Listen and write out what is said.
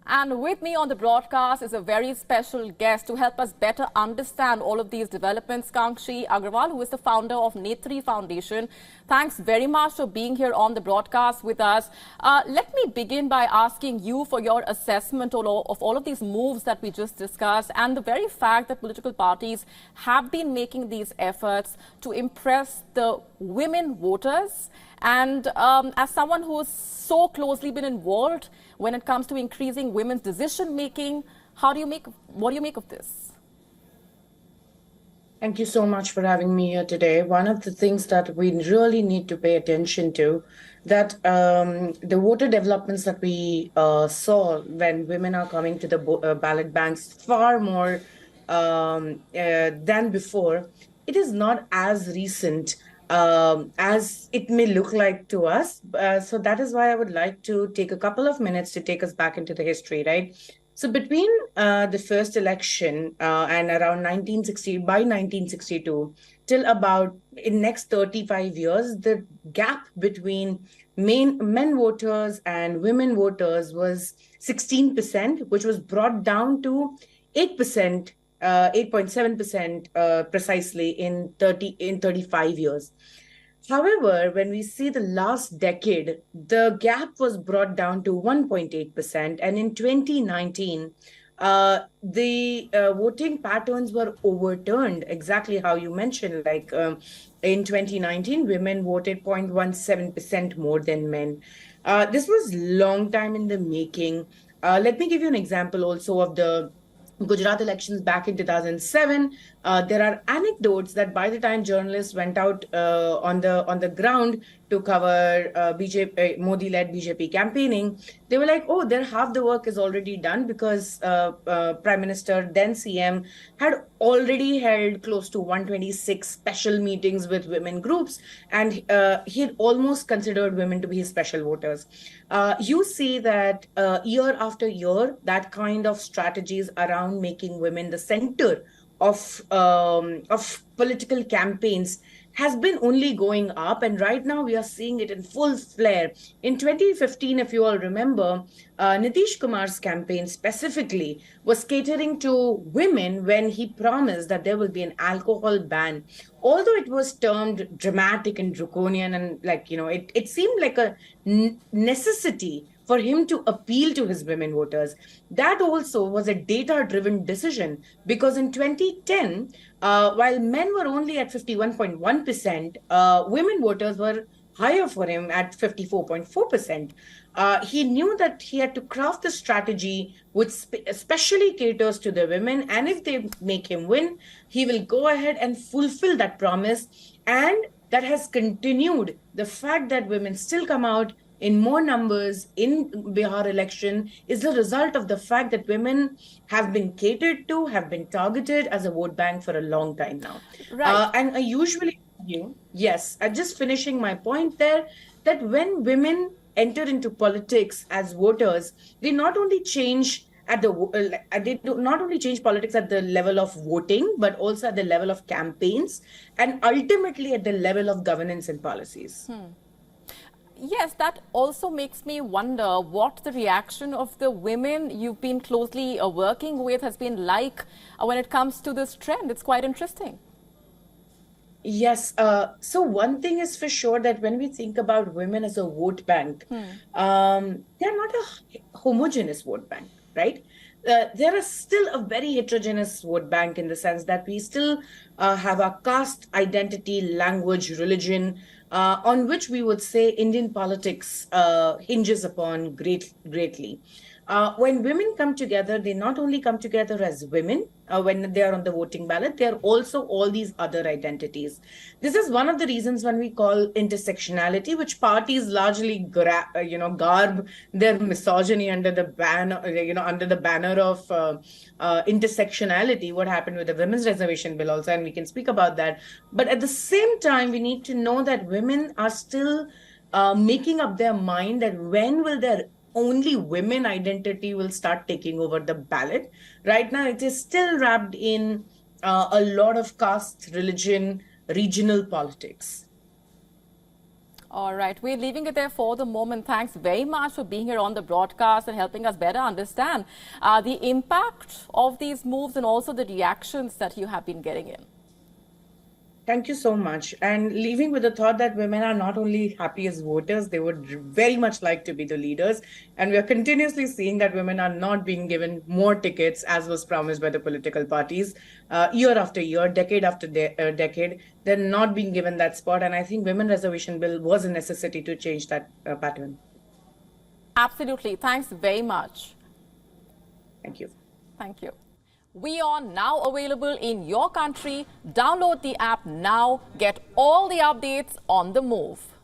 And with me on the broadcast is a very special guest to help us better understand all of these developments, Kankshi Agrawal, who is the founder of Netri Foundation. Thanks very much for being here on the broadcast with us. Let me begin by asking you for your assessment of all of these moves that we just discussed and the very fact that political parties have been making these efforts to impress the women voters. And as someone who's so closely been involved when it comes to increasing women's decision-making, what do you make of this? Thank you so much for having me here today. One of the things that we really need to pay attention to, that the voter developments that we saw when women are coming to the ballot banks far more than before, it is not as recent as it may look like to us. So that is why I would like to take a couple of minutes to take us back into the history, right? So between the first election and around 1962 till about in next 35 years, the gap between men voters and women voters was 16%, which was brought down to 8%. 8.7% precisely in 35 years. However, when we see the last decade, the gap was brought down to 1.8%. And in 2019, the voting patterns were overturned, exactly how you mentioned. Like in 2019, women voted 0.17% more than men. This was long time in the making. Let me give you an example also of the Gujarat elections back in 2007. There are anecdotes that by the time journalists went out on the ground to cover Modi-led BJP campaigning, they were like, "Oh, half the work is already done," because Prime Minister, then CM, had already held close to 126 special meetings with women groups, and he had almost considered women to be his special voters. You see that year after year, that kind of strategies around making women the center of political campaigns has been only going up, and right now we are seeing it in full flare. In 2015, if you all remember, Nitish Kumar's campaign specifically was catering to women when he promised that there will be an alcohol ban. Although it was termed dramatic and draconian, and it seemed like a necessity for him to appeal to his women voters. That also was a data-driven decision, because in 2010, while men were only at 51.1%, women voters were higher for him at 54.4%. He knew that he had to craft a strategy which especially caters to the women, and if they make him win, he will go ahead and fulfill that promise. And that has continued. The fact that women still come out in more numbers in Bihar election is the result of the fact that women have been catered to, have been targeted as a vote bank for a long time now. Right. And I usually argue, yes, I'm just finishing my point there, that when women enter into politics as voters, they not only change not only change politics at the level of voting, but also at the level of campaigns, and ultimately at the level of governance and policies. Yes, that also makes me wonder what the reaction of the women you've been closely working with has been like when it comes to this trend. It's quite interesting. Yes. So one thing is for sure, that when we think about women as a vote bank, they're not a homogeneous vote bank, right? There is still a very heterogeneous vote bank, in the sense that we still have a caste, identity, language, religion, on which we would say Indian politics hinges upon greatly. When women come together, they not only come together as women when they are on the voting ballot, they are also all these other identities. This is one of the reasons when we call intersectionality, which parties largely garb their misogyny under the banner of intersectionality. What happened with the women's reservation bill also, and we can speak about that. But at the same time, we need to know that women are still making up their mind that when will their only women identity will start taking over the ballot. Right now, it is still wrapped in a lot of caste, religion, regional politics. All right, we're leaving it there for the moment. Thanks very much for being here on the broadcast and helping us better understand the impact of these moves and also the reactions that you have been getting in. Thank you so much. And leaving with the thought that women are not only happy as voters, they would very much like to be the leaders. And we are continuously seeing that women are not being given more tickets as was promised by the political parties. Year after year, decade after decade, they're not being given that spot. And I think Women Reservation Bill was a necessity to change that pattern. Absolutely. Thanks very much. Thank you. Thank you. WION now available in your country. Download the app now. Get all the updates on the move.